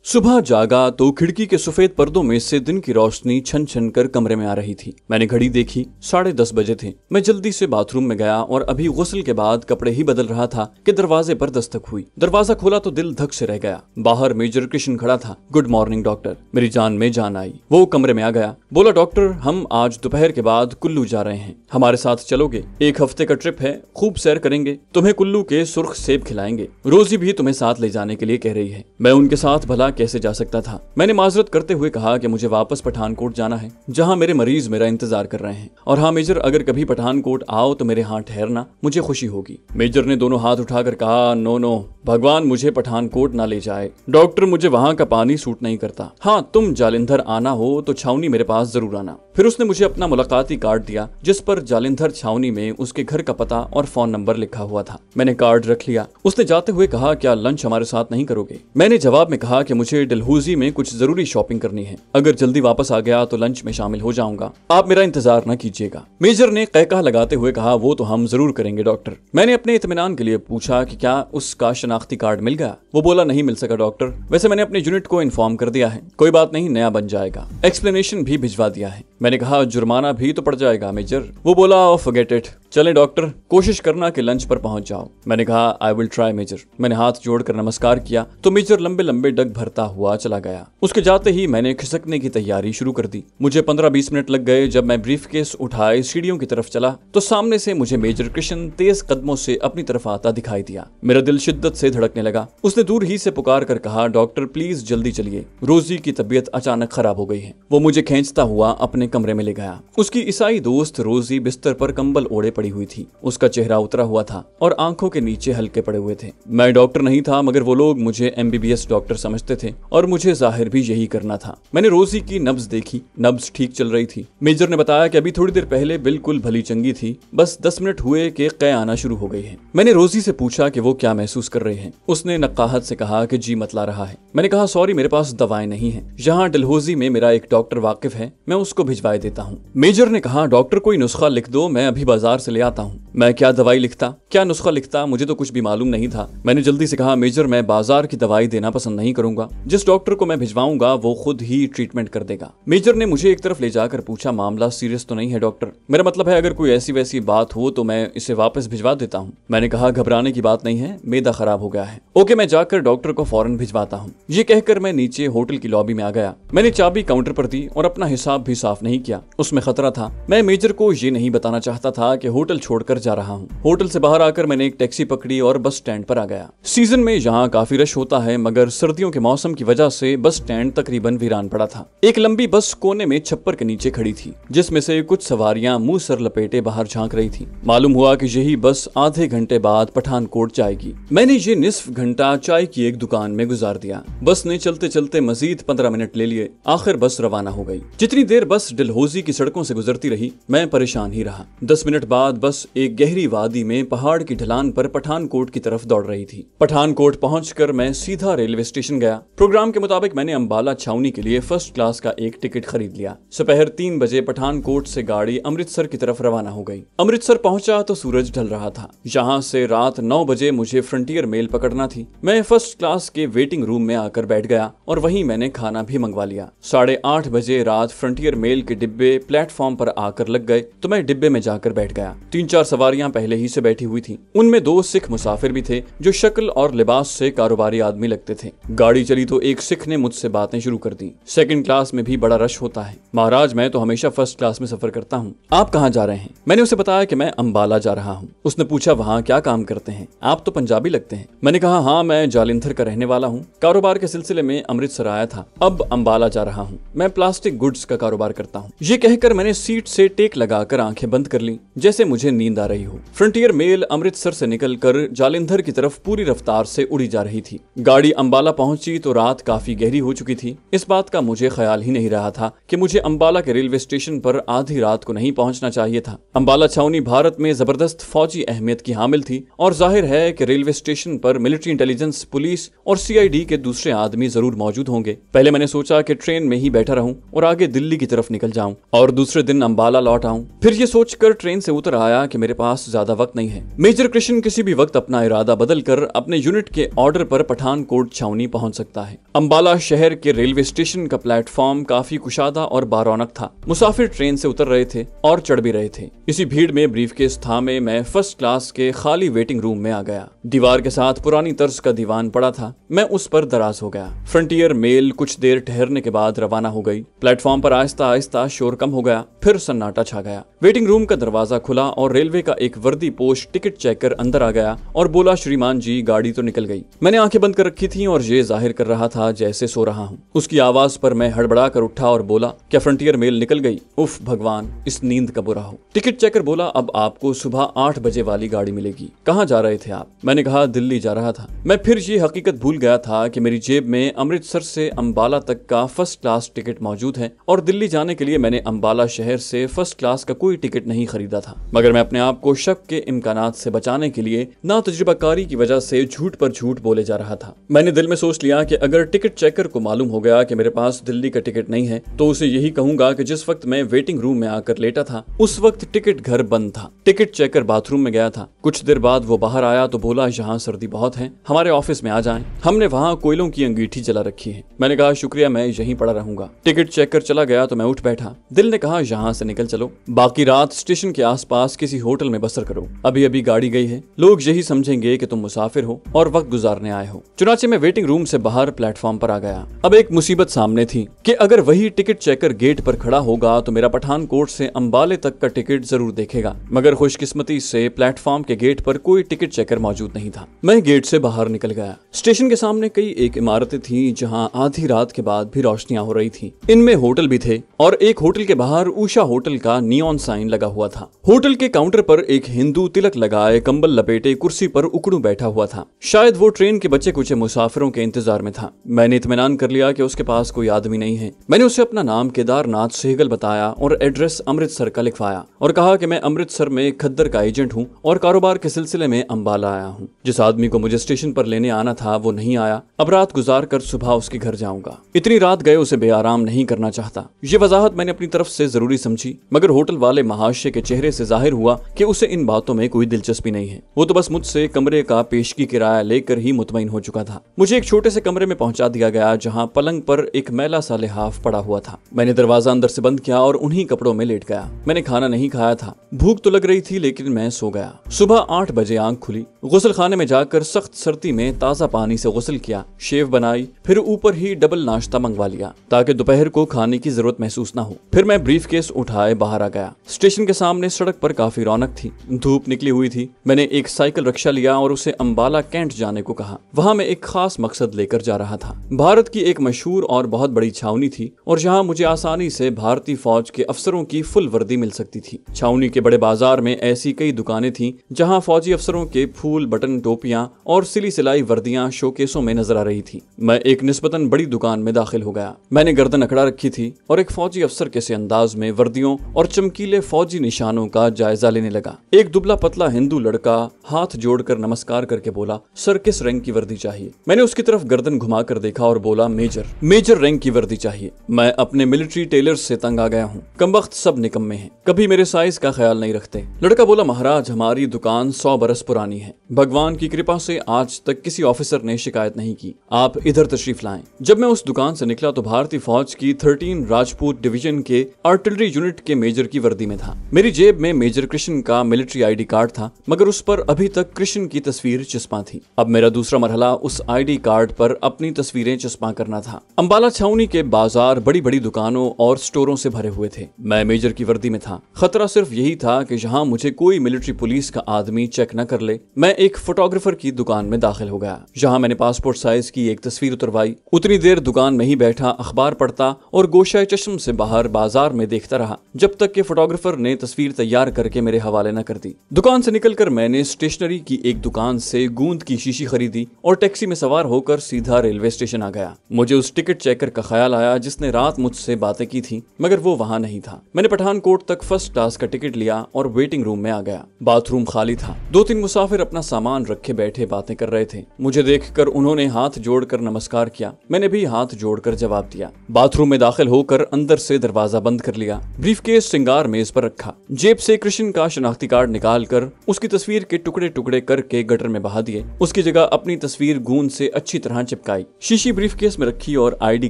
सुबह जागा तो खिड़की के सफेद पर्दों में से दिन की रोशनी छन छन कर कमरे में आ रही थी। मैंने घड़ी देखी, 10:30 बजे थे। मैं जल्दी से बाथरूम में गया और अभी गुस्ल के बाद कपड़े ही बदल रहा था कि दरवाजे पर दस्तक हुई। दरवाजा खोला तो दिल धक से रह गया। बाहर मेजर कृष्ण खड़ा था। Good morning doctor. मेरी जान में जान आई। वो कमरे में आ गया, बोला डॉक्टर हम आज दोपहर के बाद कुल्लू जा रहे हैं, हमारे साथ चलोगे? 1 हफ्ते का ट्रिप है, खूब सैर करेंगे, तुम्हें कुल्लू के सुर्ख सेब खिलाएंगे, रोजी भी तुम्हें साथ ले जाने के लिए कह रही है। मैं उनके साथ भला कैसे जा सकता था? मैंने माजरत करते हुए कहा कि मुझे वापस पठानकोट जाना है, जहां मेरे मरीज मेरा इंतजार कर रहे हैं। और हाँ मेजर, अगर कभी पठानकोट आओ तो मेरे यहाँ ठहरना, मुझे खुशी होगी। मेजर ने दोनों हाथ उठाकर कहा, नो नो, भगवान मुझे पठानकोट ना ले जाए। डॉक्टर मुझे वहां का पानी सूट नहीं करता। हाँ तुम जालिंधर आना हो तो छावनी मेरे पास जरूर आना। फिर उसने मुझे अपना मुलाकाती कार्ड दिया जिस पर जालिंधर छावनी में उसके घर का पता और फोन नंबर लिखा हुआ था। मैंने कार्ड रख लिया। उसने जाते हुए कहा, क्या लंच हमारे साथ नहीं करोगे? मैंने जवाब में कहा कि मुझे डलहौजी में कुछ जरूरी शॉपिंग करनी है, अगर जल्दी वापस आ गया तो लंच में शामिल हो जाऊंगा, आप मेरा इंतजार न कीजिएगा। मेजर ने कहकहा लगाते हुए कहा, वो तो हम जरूर करेंगे डॉक्टर। मैंने अपने इत्मीनान के लिए पूछा कि क्या उसका शनाख्ती कार्ड मिल गया? वो बोला, नहीं मिल सका डॉक्टर, वैसे मैंने अपने यूनिट को इन्फॉर्म कर दिया है, कोई बात नहीं, नया बन जाएगा। एक्सप्लेनेशन भी भिजवा दिया है। मैंने कहा, जुर्माना भी तो पड़ जाएगा मेजर। वो बोला, फॉरगेट इट, चले डॉक्टर, कोशिश करना कि लंच पर पहुंच जाओ। मैंने कहा, आई विल ट्राई मेजर। मैंने हाथ जोड़कर नमस्कार किया तो मेजर लंबे लंबे डग भरता हुआ चला गया। उसके जाते ही मैंने खिसकने की तैयारी शुरू कर दी। मुझे 15-20 मिनट लग गए। जब मैं ब्रीफकेस उठाए सीढ़ियों की तरफ चला तो सामने से मुझे मेजर कृष्ण तेज कदमों से अपनी तरफ आता दिखाई दिया। मेरा दिल शिद्दत से धड़कने लगा। उसने दूर ही से पुकार कर कहा, डॉक्टर प्लीज जल्दी चलिए, रोजी की तबीयत अचानक खराब हो गई है। वो मुझे खींचता हुआ अपने कमरे में ले गया। उसकी ईसाई दोस्त रोजी बिस्तर पर कंबल ओढ़े पड़ी हुई थी। उसका चेहरा उतरा हुआ था और आंखों के नीचे हल्के पड़े हुए थे। मैं डॉक्टर नहीं था, मगर वो लोग मुझे MBBS डॉक्टर समझते थे और मुझे जाहिर भी यही करना था। मैंने रोजी की नब्ज देखी, नब्ज ठीक चल रही थी। मेजर ने बताया कि अभी थोड़ी देर पहले बिल्कुल भली चंगी थी, बस 10 मिनट हुए कि कै आना शुरू हो गई है। मैंने रोजी से पूछा कि वो क्या महसूस कर रहे हैं। उसने नक्काहत से कहा कि जी मतला रहा है। मैंने कहा, सॉरी मेरे पास दवाएं नहीं है, यहाँ डलहौजी में मेरा एक डॉक्टर वाकिफ है, मैं उसको भिजवाए देता हूँ। मेजर ने कहा, डॉक्टर कोई नुस्खा लिख दो, मैं अभी बाजार से ले आता हूँ। मैं क्या दवाई लिखता, क्या नुस्खा लिखता, मुझे तो कुछ भी मालूम नहीं था। मैंने जल्दी से कहा, मेजर मैं बाजार की दवाई देना पसंद नहीं करूंगा, जिस डॉक्टर को मैं भिजवाऊंगा वो खुद ही ट्रीटमेंट कर देगा। मेजर ने मुझे एक तरफ ले जाकर पूछा, मामला सीरियस तो नहीं है डॉक्टर? मेरा मतलब है अगर कोई ऐसी वैसी बात हो तो मैं इसे वापस भिजवा देता हूँ। मैंने कहा, घबराने की बात नहीं है, मैदा खराब हो गया है। ओके, मैं जाकर डॉक्टर को फौरन भिजवाता हूँ। ये कहकर मैं नीचे होटल की लॉबी में आ गया। मैंने चाबी काउंटर पर दी और अपना हिसाब भी साफ नहीं किया, उसमें खतरा था। मैं मेजर को ये नहीं बताना चाहता था कि होटल छोड़कर जा रहा हूँ। होटल से बाहर आकर मैंने एक टैक्सी पकड़ी और बस स्टैंड पर आ गया। सीजन में यहाँ काफी रश होता है, मगर सर्दियों के मौसम की वजह से बस स्टैंड तकरीबन वीरान पड़ा था। एक लंबी बस कोने में छप्पर के नीचे खड़ी थी, जिसमें से कुछ सवारियां मुंह सर लपेटे बाहर झांक रही थी। मालूम हुआ कि यही बस आधे घंटे बाद पठानकोट जाएगी। मैंने ये निस्फ घंटा चाय की एक दुकान में गुजार दिया। बस ने चलते चलते मजीद 15 मिनट ले लिए। आखिर बस रवाना हो गई। जितनी देर बस डलहौजी की सड़कों से गुजरती रही मैं परेशान ही रहा। 10 मिनट बाद बस एक गहरी वादी में पहाड़ की ढलान पर पठानकोट की तरफ दौड़ रही थी। पठानकोट पहुंचकर मैं सीधा रेलवे स्टेशन गया। प्रोग्राम के मुताबिक मैंने अंबाला छावनी के लिए फर्स्ट क्लास का एक टिकट खरीद लिया। दोपहर 3 बजे पठानकोट से गाड़ी अमृतसर की तरफ रवाना हो गई। अमृतसर पहुंचा तो सूरज ढल रहा था। यहाँ से रात 9 बजे मुझे फ्रंटियर मेल पकड़ना थी। मैं फर्स्ट क्लास के वेटिंग रूम में आकर बैठ गया और वहीं मैंने खाना भी मंगवा लिया। 8:30 बजे रात फ्रंटियर मेल के डिब्बे प्लेटफॉर्म पर आकर लग गए तो मैं डिब्बे में जाकर बैठ गया। 3-4 सवारियां पहले ही से बैठी हुई थी। उनमें 2 सिख मुसाफिर भी थे जो शक्ल और लिबास से कारोबारी आदमी लगते थे। गाड़ी चली तो एक सिख ने मुझसे बातें शुरू कर दी। सेकंड क्लास में भी बड़ा रश होता है। महाराज, मैं तो हमेशा फर्स्ट क्लास में सफर करता हूँ, आप कहाँ जा रहे हैं? मैंने उसे बताया कि मैं अंबाला जा रहा हूँ। उसने पूछा, वहाँ क्या काम करते हैं? आप तो पंजाबी लगते हैं। मैंने कहा, हाँ मैं जालिंधर का रहने वाला हूँ, कारोबार के सिलसिले में अमृतसर आया था, अब अंबाला जा रहा हूँ। मैं प्लास्टिक गुड्स का कारोबार करता हूँ। ये कहकर मैंने सीट से टेक लगाकर आंखें बंद कर ली, जैसे जैसे मुझे नींद आ रही हो। फ्रंटियर मेल अमृतसर से निकलकर जालंधर की तरफ पूरी रफ्तार से उड़ी जा रही थी। गाड़ी अंबाला पहुंची तो रात काफी गहरी हो चुकी थी। इस बात का मुझे ख्याल ही नहीं रहा था कि मुझे अंबाला के रेलवे स्टेशन पर आधी रात को नहीं पहुंचना चाहिए था। अंबाला छावनी भारत में जबरदस्त फौजी अहमियत की हामिल थी और जाहिर है कि रेलवे स्टेशन पर मिलिट्री इंटेलिजेंस, पुलिस और CID के दूसरे आदमी जरूर मौजूद होंगे। पहले मैंने सोचा कि ट्रेन में ही बैठा रहूं और आगे दिल्ली की तरफ निकल जाऊं और दूसरे दिन अंबाला लौट आऊं। फिर ये सोचकर ट्रेन से उतर आया कि मेरे पास ज्यादा वक्त नहीं है। मेजर कृष्ण किसी भी वक्त अपना इरादा बदलकर अपने यूनिट के ऑर्डर पर पठानकोट छावनी पहुंच सकता है। अंबाला शहर के रेलवे स्टेशन का प्लेटफॉर्म काफी कुशादा और बारौनक था। मुसाफिर ट्रेन से उतर रहे थे और चढ़ भी रहे थे। इसी भीड़ में ब्रीफकेस थामे मैं फर्स्ट क्लास के खाली वेटिंग रूम में आ गया। दीवार के साथ पुरानी तर्ज का दीवान पड़ा था। मैं उस पर दराज हो गया। फ्रंटियर मेल कुछ देर ठहरने के बाद रवाना हो गई। प्लेटफॉर्म पर आहिस्ता आहिस्ता शोर कम हो गया, फिर सन्नाटा छा गया। वेटिंग रूम का दरवाजा खुला और रेलवे का एक वर्दी पोस्ट टिकट चेकर अंदर आ गया और बोला, श्रीमान जी गाड़ी तो निकल गई। मैंने आंखें बंद कर रखी थी और ये जाहिर कर रहा था जैसे सो रहा हूँ। उसकी आवाज पर मैं हड़बड़ा कर उठा और बोला, क्या फ्रंटियर मेल निकल गई? उफ भगवान, इस नींद का बुरा हो। टिकट चेकर बोला, अब आपको सुबह 8 बजे वाली गाड़ी मिलेगी। कहाँ जा रहे थे आप? मैंने कहा, दिल्ली जा रहा था। मैं फिर ये हकीकत भूल गया था कि मेरी जेब में अमृतसर से अंबाला तक का फर्स्ट क्लास टिकट मौजूद है और दिल्ली जाने के लिए मैंने अंबाला शहर से फर्स्ट क्लास का कोई टिकट नहीं खरीदा था। मगर मैं अपने आप को शक के इम्कानात से बचाने के लिए ना तजुर्बाकारी की वजह से झूठ पर झूठ बोले जा रहा था। मैंने दिल में सोच लिया कि अगर टिकट चेकर को मालूम हो गया कि मेरे पास दिल्ली का टिकट नहीं है तो उसे यही कहूंगा कि जिस वक्त मैं वेटिंग रूम में आकर लेटा था उस वक्त टिकट घर बंद था। टिकट चेकर बाथरूम में गया था। कुछ देर बाद वो बाहर आया तो बोला, यहाँ सर्दी बहुत है, हमारे ऑफिस में आ जाएं। हमने वहाँ कोयलों की अंगीठी जला रखी है। मैंने कहा, शुक्रिया, मैं यहीं पड़ा रहूंगा। टिकट चेकर चला गया तो मैं उठ बैठा। दिल ने कहा, यहाँ से निकल चलो, बाकी रात स्टेशन के आसपास किसी होटल में बसर करो। अभी अभी गाड़ी गई है, लोग यही समझेंगे कि तुम मुसाफिर हो और वक्त गुजारने आए हो। चुनाचे में वेटिंग रूम से बाहर प्लेटफॉर्म पर आ गया। अब एक मुसीबत सामने थी कि अगर वही टिकट चेकर गेट पर खड़ा होगा तो मेरा पठानकोट से अंबाले तक का टिकट जरूर देखेगा। मगर खुशकिस्मती से प्लेटफॉर्म के गेट पर कोई टिकट चेकर मौजूद नहीं था। मैं गेट से बाहर निकल गया। स्टेशन के सामने कई एक इमारतें थी जहां आधी रात के बाद भी रोशनियां हो रही थी। इनमें होटल भी थे और एक होटल के बाहर उषा होटल का नियॉन साइन लगा हुआ था। होटल के काउंटर पर एक हिंदू तिलक लगाए, कंबल लपेटे कुर्सी पर उकड़ू बैठा हुआ था। शायद वो ट्रेन के बच्चे कुछ मुसाफिरों के इंतजार में था। मैंने इत्मीनान कर लिया कि उसके पास कोई आदमी नहीं है। मैंने उसे अपना नाम केदारनाथ सहगल बताया और एड्रेस अमृतसर का लिखवाया और कहा कि मैं अमृतसर में खद्दर का एजेंट हूँ और कारोबार के सिलसिले में अंबाला आया हूँ। जिस आदमी को मुझे स्टेशन पर लेने आना था वो नहीं आया। अब रात गुजार कर सुबह उसके घर जाऊंगा। इतनी रात गए उसे बेआराम नहीं करना चाहता। ये वजाहत मैंने अपनी तरफ से जरूरी समझी, मगर होटल वाले महाशय के चेहरे से जाहिर हुआ कि उसे इन बातों में कोई दिलचस्पी नहीं है। वो तो बस मुझसे कमरे का पेशगी किराया लेकर ही मुतमईन हो चुका था। मुझे एक छोटे से कमरे में पहुंचा दिया गया जहां पलंग पर एक मैला सा लिहाफ पड़ा हुआ था। मैंने दरवाजा अंदर से बंद किया और उन्हीं कपड़ों में लेट गया। मैंने खाना नहीं खाया था। भूख तो लग रही थी लेकिन मैं सो गया। सुबह 8 बजे आंख खुली। गुस्ल खाने में जाकर सख्त सर्दी में ताजा पानी से गुस्ल किया, शेव बनाई, फिर ऊपर ही डबल नाश्ता मंगवा लिया ताकि दोपहर को खाने की जरूरत महसूस न हो। फिर मैं ब्रीफकेस उठाए बाहर आ गया। स्टेशन के सामने सड़क पर काफी रौनक थी। धूप निकली हुई थी। मैंने एक साइकिल रिक्शा लिया और उसे अंबाला कैंट जाने को कहा। वहां मैं एक खास मकसद लेकर जा रहा था। भारत की एक मशहूर और बहुत बड़ी छावनी थी और जहां मुझे आसानी से भारतीय फौज के अफसरों की फुल वर्दी मिल सकती थी। छावनी के बड़े बाजार में ऐसी कई दुकानें थीं जहां फौजी अफसरों के फूल, बटन, टोपियां और सिली सिलाई वर्दियां शोकेसों में नजर आ रही थी। मैं एक निस्बतन बड़ी दुकान में दाखिल हो गया। मैंने गर्दन अकड़ा रखी थी और एक फौजी अफसर के से अंदाज में वर्दियों और चमकीले फौजी निशानों का जायजा लेने लगा। एक दुबला पतला हिंदू लड़का हाथ जोड़कर नमस्कार करके बोला, सर किस रैंक की वर्दी चाहिए? मैंने उसकी तरफ गर्दन घुमाकर देखा और बोला, मेजर रैंक की वर्दी चाहिए। मैं अपने मिलिट्री टेलर से तंग आ गया हूँ। कमबख्त सब निकम्मे हैं, कभी मेरे साइज का ख्याल नहीं रखते। लड़का बोला, महाराज हमारी दुकान 100 बरस पुरानी है। भगवान की कृपा से आज तक किसी ऑफिसर ने शिकायत नहीं की। आप इधर तशरीफ लाएं। जब मैं उस दुकान से निकला तो भारतीय फौज की 13 राजपूत डिवीजन के आर्टिलरी यूनिट के मेजर की वर्दी में था। मेरी जेब में मेजर कृष्ण का मिलिट्री आईडी कार्ड था, मगर उस पर अभी तक कृष्ण की तस्वीर चिस्पा थी। अब मेरा दूसरा मरहला उस आईडी कार्ड पर अपनी तस्वीरें चिस्पा करना था। अंबाला छावनी के बाजार बड़ी बड़ी दुकानों और स्टोरों से भरे हुए थे। मैं मेजर की वर्दी में था। खतरा सिर्फ यही था कि जहां मुझे कोई मिलिट्री पुलिस का आदमी चेक न कर ले। मैं एक एक फोटोग्राफर की दुकान में दाखिल हो गया, जहां मैंने पासपोर्ट साइज की एक तस्वीर उतरवाई। उतनी देर दुकान में ही बैठा अखबार पढ़ता और गोशाए चश्म से बाहर बाजार में देखता रहा, जब तक कि फोटोग्राफर ने तस्वीर तैयार करके मेरे हवाले न कर दी। दुकान से निकलकर मैंने स्टेशनरी की एक दुकान से गूंद की शीशी खरीदी और टैक्सी में सवार होकर सीधा रेलवे स्टेशन आ गया। मुझे उस टिकट चेकर का ख्याल आया जिसने रात मुझसे बातें की थी, मगर वो वहां नहीं था। मैंने पठानकोट तक फर्स्ट क्लास का टिकट लिया और वेटिंग रूम में आ गया। बाथरूम खाली था। 2-3 मुसाफिर अपना सामान रखे बैठे बातें कर रहे थे। मुझे देखकर उन्होंने हाथ जोड़कर नमस्कार किया। मैंने भी हाथ जोड़कर जवाब दिया। बाथरूम में दाखिल होकर अंदर से दरवाजा बंद कर लिया। ब्रीफकेस श्रृंगार मेज पर रखा। जेब से कृष्ण का शनाख्ती कार्ड निकालकर उसकी तस्वीर के टुकड़े टुकड़े करके गटर में बहा दिए। उसकी जगह अपनी तस्वीर गूंद से अच्छी तरह चिपकाई। शीशी ब्रीफकेस में रखी और आईडी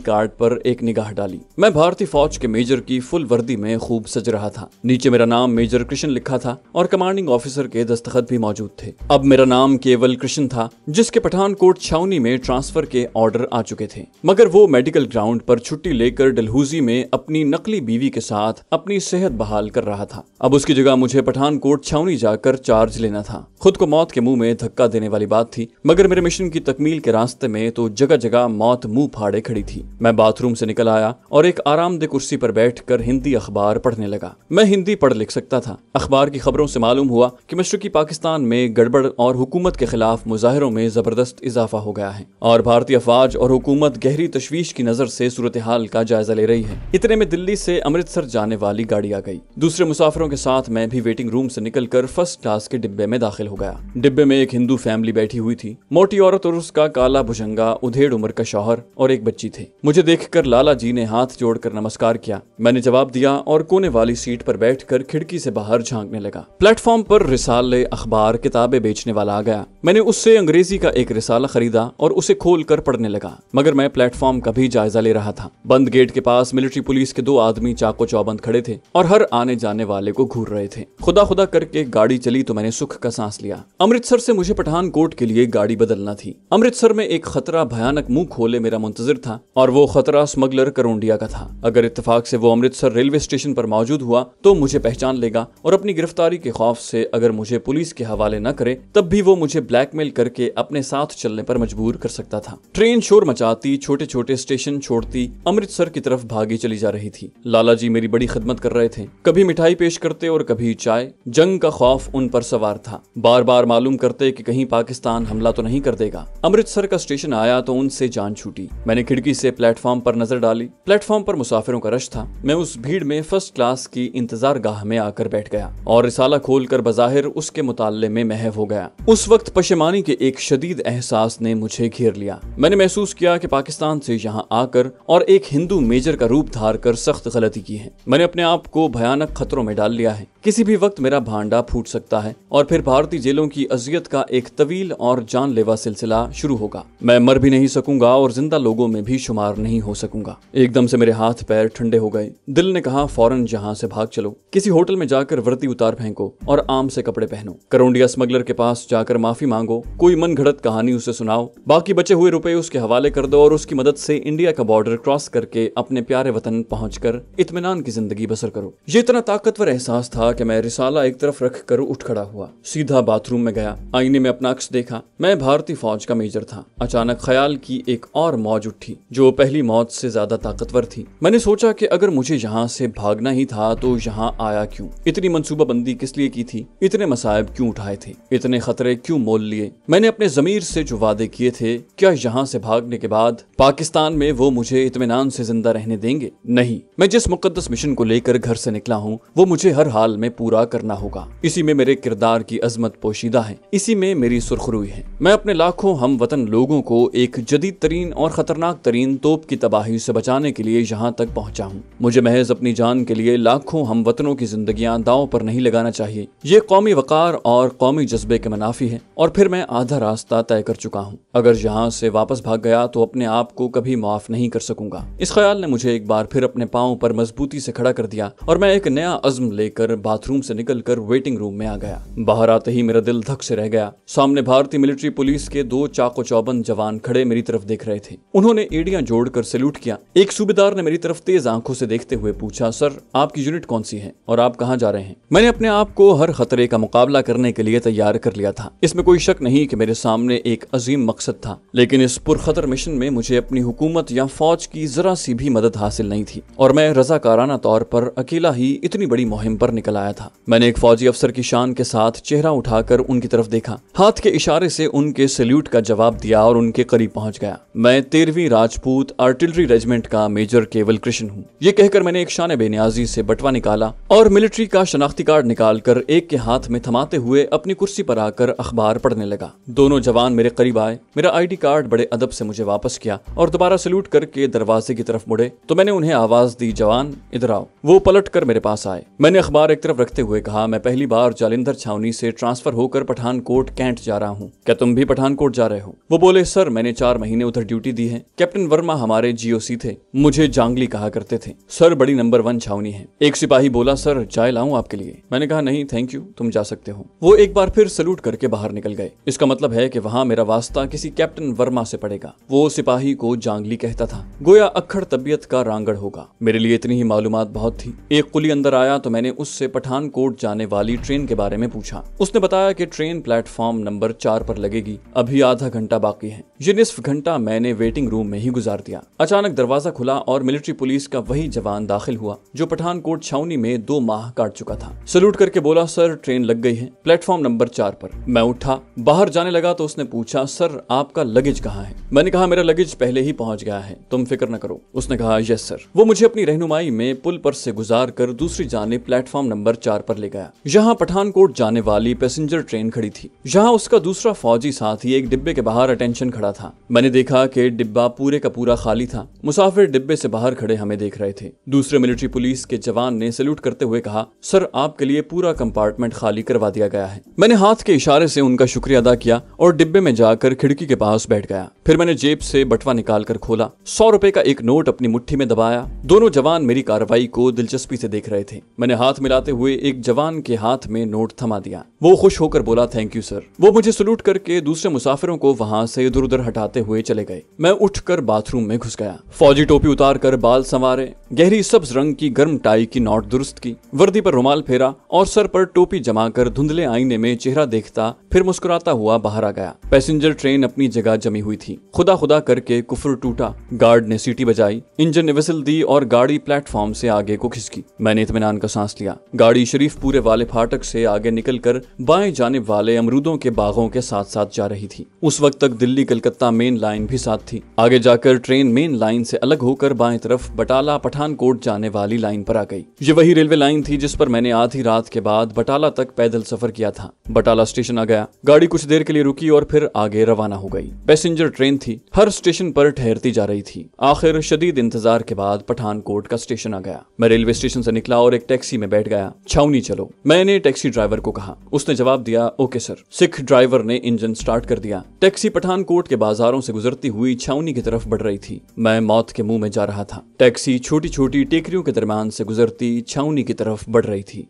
कार्ड पर एक निगाह डाली। मैं भारतीय फौज के मेजर की फुल वर्दी में खूब सज रहा था। नीचे मेरा नाम मेजर कृष्ण लिखा था और कमांडिंग ऑफिसर के दस्तखत भी मौजूद थे। अब मेरा नाम केवल कृष्ण था, जिसके पठानकोट छावनी में ट्रांसफर के ऑर्डर आ चुके थे, मगर वो मेडिकल ग्राउंड पर छुट्टी लेकर डलहौजी में अपनी नकली बीवी के साथ अपनी सेहत बहाल कर रहा था। अब उसकी जगह मुझे पठानकोट छावनी जाकर चार्ज लेना था। खुद को मौत के मुंह में धक्का देने वाली बात थी, मगर मेरे मिशन की तकमील के रास्ते में तो जगह जगह मौत मुंह फाड़े खड़ी थी। मैं बाथरूम से निकल आया और एक आरामदेह कुर्सी पर बैठकर हिंदी अखबार पढ़ने लगा। मैं हिंदी पढ़ लिख सकता था। अखबार की खबरों से मालूम हुआ कि मशरकी पाकिस्तान में गड़बड़ और हुकूमत के खिलाफ मुजाहिरों में जबरदस्त इजाफा हो गया है और भारतीय अफवाज और हुकूमत गहरी तशवीश की नजर से सूरत हाल का जायजा ले रही है। इतने में दिल्ली से अमृतसर जाने वाली गाड़ी आ गई। दूसरे मुसाफिरों के साथ मैं भी वेटिंग रूम से निकलकर फर्स्ट क्लास के डिब्बे में दाखिल हो गया। डिब्बे में एक हिंदू फैमिली बैठी हुई थी। मोटी औरत और उसका काला भुजंगा उधेड़ उम्र का शौहर और एक बच्ची थे। मुझे देखकर लाला जी ने हाथ जोड़कर नमस्कार किया। मैंने जवाब दिया और कोने वाली सीट पर बैठकर खिड़की से बाहर झांकने लगा। प्लेटफॉर्म पर रिसाले, अखबार, किताबें बेचने वाला आ गया। मैंने उससे अंग्रेजी का एक रिसाला खरीदा और उसे खोलकर पढ़ने लगा, मगर मैं प्लेटफॉर्म का भी जायजा ले रहा था। बंद गेट के पास मिलिट्री पुलिस के 2 आदमी चाको चौबंद खड़े थे और हर आने जाने वाले को घूर रहे थे। खुदा खुदा करके गाड़ी चली तो मैंने सुख का सांस लिया। अमृतसर से मुझे पठानकोट के लिए गाड़ी बदलना थी। अमृतसर में एक खतरा भयानक मुंह खोले मेरा मुंतजिर था और वो खतरा स्मगलर करोंडिया का था। अगर इत्तेफाक से वो अमृतसर रेलवे स्टेशन पर मौजूद हुआ तो मुझे पहचान लेगा और अपनी गिरफ्तारी के खौफ से अगर मुझे पुलिस के हवाले न करे तब भी वो मुझे ब्लैकमेल करके अपने साथ चलने पर मजबूर कर सकता था। ट्रेन शोर मचाती छोटे छोटे स्टेशन छोड़ती अमृतसर की तरफ भागी चली जा रही थी। लाला जी मेरी बड़ी खिदमत कर रहे थे। कभी मिठाई पेश करते और कभी चाय। जंग का खौफ उन पर सवार था। बार बार मालूम करते कि कहीं पाकिस्तान हमला तो नहीं कर देगा। अमृतसर का स्टेशन आया तो उनसे जान छूटी। मैंने खिड़की से प्लेटफॉर्म पर नजर डाली। प्लेटफॉर्म पर मुसाफिरों का रश था। मैं उस भीड़ में फर्स्ट क्लास की इंतजार गाह में आकर बैठ गया और रिसाला खोलकर बज़ाहिर उसके मुताले में महव हो गया। उस वक्त पशेमानी के एक शदीद एहसास ने मुझे घेर लिया। मैंने महसूस किया कि पाकिस्तान से यहाँ आकर और एक हिंदू मेजर का रूप धार कर सख्त गलती की है। मैंने अपने आप को भयानक खतरों में डाल लिया है। किसी भी वक्त मेरा भांडा फूट सकता है और फिर भारतीय जेलों की अजियत का एक तवील और जानलेवा सिलसिला शुरू होगा। मैं मर भी नहीं सकूंगा और जिंदा लोगों में भी शुमार नहीं हो सकूंगा। एकदम से मेरे हाथ पैर ठंडे हो गए। दिल ने कहा फौरन जहां से भाग चलो। किसी होटल में जाकर वर्दी उतार फेंको और आम से कपड़े पहनो। करोंडिया स्मगलर के पास जाकर माफी मांगो। कोई मन घड़त कहानी उसे सुनाओ। बाकी बचे हुए रुपए उसके हवाले कर दो और उसकी मदद से इंडिया का बॉर्डर क्रॉस करके अपने प्यारे वतन पहुंचकर इत्मीनान की जिंदगी बसर करो। ये इतना ताकतवर एहसास था कि मैं रिसाला एक तरफ रख कर उठ खड़ा हुआ। सीधा बाथरूम में गया। आईने में अपना अक्स देखा। मैं भारतीय फौज का मेजर था। अचानक ख्याल की एक और मौज उठी जो पहली मौत से ज्यादा ताकतवर थी। मैंने सोचा कि अगर मुझे यहाँ से भागना ही था तो यहाँ आया क्यों? इतनी मंसूबाबंदी किस लिए की थी? इतने मसाइब क्यों उठाए थे? इतने खतरे क्यों मोल लिए? मैंने अपने जमीर से जो वादे किए थे, क्या यहाँ से भागने के बाद पाकिस्तान में वो मुझे इत्मीनान से जिंदा रहने देंगे? नहीं। मैं जिस मुकद्दस मिशन को लेकर घर से निकला हूँ वो मुझे हर हाल में पूरा करना होगा। इसी में मेरे किरदार की अजमत पोशीदा है। इसी में मेरी सुर्खरुई है। मैं अपने लाखों हम वतन लोगों को एक जदीद तरीन और खतरनाक तरीन तोप की तबाही से बचाने के लिए यहाँ तक पहुँचा हूँ। मुझे महज अपनी जान के लिए लाखों हम वतनों की जिंदगियां दांव पर नहीं लगाना चाहिए। ये कौमी वकार और कौमी जज्बे के मुनाफी है और फिर मैं आधा रास्ता तय कर चुका हूँ। अगर यहाँ से वापस भाग गया तो अपने आप को कभी माफ नहीं कर सकूंगा। इस ख्याल ने मुझे एक बार फिर अपने पांव पर मजबूती से खड़ा कर दिया और मैं एक नया अज़्म लेकर बाथरूम से निकलकर वेटिंग रूम में आ गया। बाहर आते ही मेरा दिल धक से रह गया। सामने भारतीय मिलिट्री पुलिस के 2 चाको चौबंद जवान खड़े मेरी तरफ देख रहे थे। उन्होंने एड़ियां जोड़कर सैल्यूट किया। एक सूबेदार ने मेरी तरफ तेज आंखों से देखते हुए पूछा, सर आपकी यूनिट कौन सी है और आप कहां जा रहे हैं? मैंने अपने आप को हर खतरे का मुकाबला करने के लिए तैयार कर लिया था। इसमें कोई शक नहीं कि मेरे सामने एक अजीम मकसद था, लेकिन इस पुरखतर मिशन में मुझे अपनी हुकूमत या फौज की जरा सी भी मदद हासिल नहीं थी और मैं रजाकाराना तौर पर अकेला ही इतनी बड़ी मुहिम पर निकल आया था। मैंने एक फौजी अफसर की शान के साथ चेहरा उठाकर उनकी तरफ देखा, हाथ के इशारे से उनके सैल्यूट का जवाब दिया और उनके करीब पहुंच गया। मैं 13वीं राजपूत आर्टिलरी रेजिमेंट का मेजर केवल कृष्ण हूँ। ये कहकर मैंने एक शान बेनियाजी से बटवा निकाला और मिलिट्री का शनाख्ती कार्ड निकालकर एक के हाथ में थमाते हुए अपनी कुर्सी पर आकर अखबार पढ़ने लगा। दोनों जवान मेरे करीब आए, मेरा आईडी कार्ड बड़े अदब से मुझे वापस किया और दोबारा सैल्यूट करके दरवाजे की तरफ मुड़े तो मैंने उन्हें आवाज दी, जवान इधर आओ। वो पलट कर मेरे पास आए। मैंने अखबार एक तरफ रखते हुए कहा, मैं पहली बार जालिंधर छावनी से ट्रांसफर होकर पठानकोट कैंट जा रहा हूँ, क्या तुम भी पठानकोट जा रहे हो? वो बोले, सर मैंने 4 महीने उधर ड्यूटी दी है। कैप्टन वर्मा हमारे GOC थे, मुझे जांगली कहा करते थे। सर बड़ी नंबर 1 छावनी है। एक सिपाही बोला, सर चाय लाऊं आपके लिए? मैंने कहा नहीं थैंक यू, तुम जा सकते हो। वो एक बार फिर सैल्यूट करके बाहर निकल गए। इसका मतलब है कि वहां मेरा वास्ता किसी कैप्टन वर्मा से पड़ेगा। वो सिपाही को जांगली कहता था, गोया अक्खड़ तबीयत का रांगड़ होगा। मेरे लिए इतनी ही मालूमात बहुत थी। एक कुली अंदर आया तो मैंने उससे पठानकोट जाने वाली ट्रेन के बारे में पूछा। उसने बताया कि ट्रेन प्लेटफॉर्म नंबर 4 पर लगेगी, अभी आधा घंटा बाकी है। ये निस्फ घंटा मैंने वेटिंग रूम में ही गुजार दिया। अचानक दरवाजा खुला और मिलिट्री पुलिस का वही जवान दाखिल हुआ जो पठानकोट छावनी में 2 माह काट चुका था। सैल्यूट करके बोला, सर ट्रेन लग गई है प्लेटफॉर्म नंबर 4 पर। मैं उठा, बाहर जाने लगा तो उसने पूछा, सर आपका लगेज कहाँ है? मैंने कहा मेरा लगेज पहले ही पहुंच गया है, तुम फिक्र न करो। उसने कहा, यस सर। वो मुझे अपनी रहनुमाई में पुल पर से गुजार कर दूसरी जानिब प्लेटफॉर्म नंबर 4 पर ले गया, जहाँ पठानकोट जाने वाली पैसेंजर ट्रेन खड़ी थी। जहाँ उसका दूसरा फौजी साथी एक डिब्बे के बाहर अटेंशन खड़ा था। मैंने देखा कि डिब्बा पूरे का पूरा खाली था। मुसाफिर डिब्बे से बाहर खड़े हमें देख रहे थे। दूसरे मिलिट्री पुलिस के जवान ने सैल्यूट करते हुए कहा, सर आपके लिए पूरा कंपार्टमेंट खाली करवा दिया गया है। मैंने हाथ के इशारे से उनका शुक्रिया अदा किया और डिब्बे में जाकर खिड़की के पास बैठ गया। फिर मैंने जेब से बटवा निकाल कर खोला, 100 रुपए का एक नोट अपनी मुट्ठी में दबाया। दोनों जवान मेरी कार्रवाई को दिलचस्पी से देख रहे थे। मैंने हाथ मिलाते हुए एक जवान के हाथ में नोट थमा दिया। वो खुश होकर बोला, थैंक यू सर। वो मुझे सैल्यूट करके दूसरे मुसाफिरों को वहां से इधर उधर हटाते हुए चले गए। मैं उठकर बाथरूम में घुस गया। फौजी टोपी उतार कर बाल संवारे, गहरी सब्ज रंग की गर्म टाई की नॉट दुरुस्त की, वर्दी पर रुमाल फेरा और सर पर टोपी जमाकर धुंधले आईने में चेहरा देखता फिर मुस्कुराता हुआ बाहर आ गया। पैसेंजर ट्रेन अपनी जगह जमी हुई थी। खुदा खुदा करके कुफर टूटा। गार्ड ने सीटी बजाई, इंजन ने विसल दी और गाड़ी प्लेटफॉर्म से आगे को खिसकी। मैंने इत्मीनान का सांस लिया। गाड़ी शरीफपुरे वाले फाटक से आगे निकलकर बाएं जानिब वाले अमरूदों के बागों के साथ साथ जा रही थी। उस वक्त तक दिल्ली कलकत्ता मेन लाइन भी साथ थी। आगे जाकर ट्रेन मेन लाइन से अलग होकर बाएं तरफ बटाला पठानकोट जाने वाली लाइन पर आ गई। ये वही रेलवे लाइन थी जिस पर मैंने आधी रात के बाद बटाला तक पैदल सफर किया था। बटाला स्टेशन आ गया। गाड़ी कुछ देर के लिए रुकी और फिर आगे रवाना हो गई। पैसेंजर ट्रेन थी, हर स्टेशन पर ठहरती जा रही थी। आखिर शदीद इंतजार के बाद पठानकोट का स्टेशन आ गया। मैं रेलवे स्टेशन से निकला और एक टैक्सी में बैठ गया। छावनी चलो, मैंने टैक्सी ड्राइवर को कहा। उसने जवाब दिया, ओके सर। सिख ड्राइवर ने इंजन स्टार्ट कर दिया। टैक्सी पठानकोट के बाजारों से गुजरती हुई छावनी की तरफ बढ़ रही थी। मैं मौत के मुंह में जा रहा था। टैक्सी छोटी छोटी टेकरियों के दरमियान से गुजरती छावनी की तरफ बढ़ रही थी।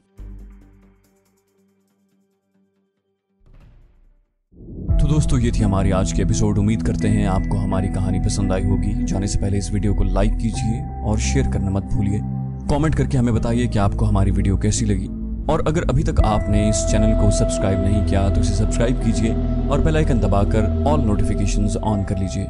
तो दोस्तों ये थी हमारी आज की एपिसोड। उम्मीद करते हैं आपको हमारी कहानी पसंद आई होगी। जाने से पहले इस वीडियो को लाइक कीजिए और शेयर करना मत भूलिए। कमेंट करके हमें बताइए कि आपको हमारी वीडियो कैसी लगी। और अगर अभी तक आपने इस चैनल को सब्सक्राइब नहीं किया तो इसे सब्सक्राइब कीजिए और बेल आइकन दबाकर ऑल नोटिफिकेशंस ऑन कर लीजिए।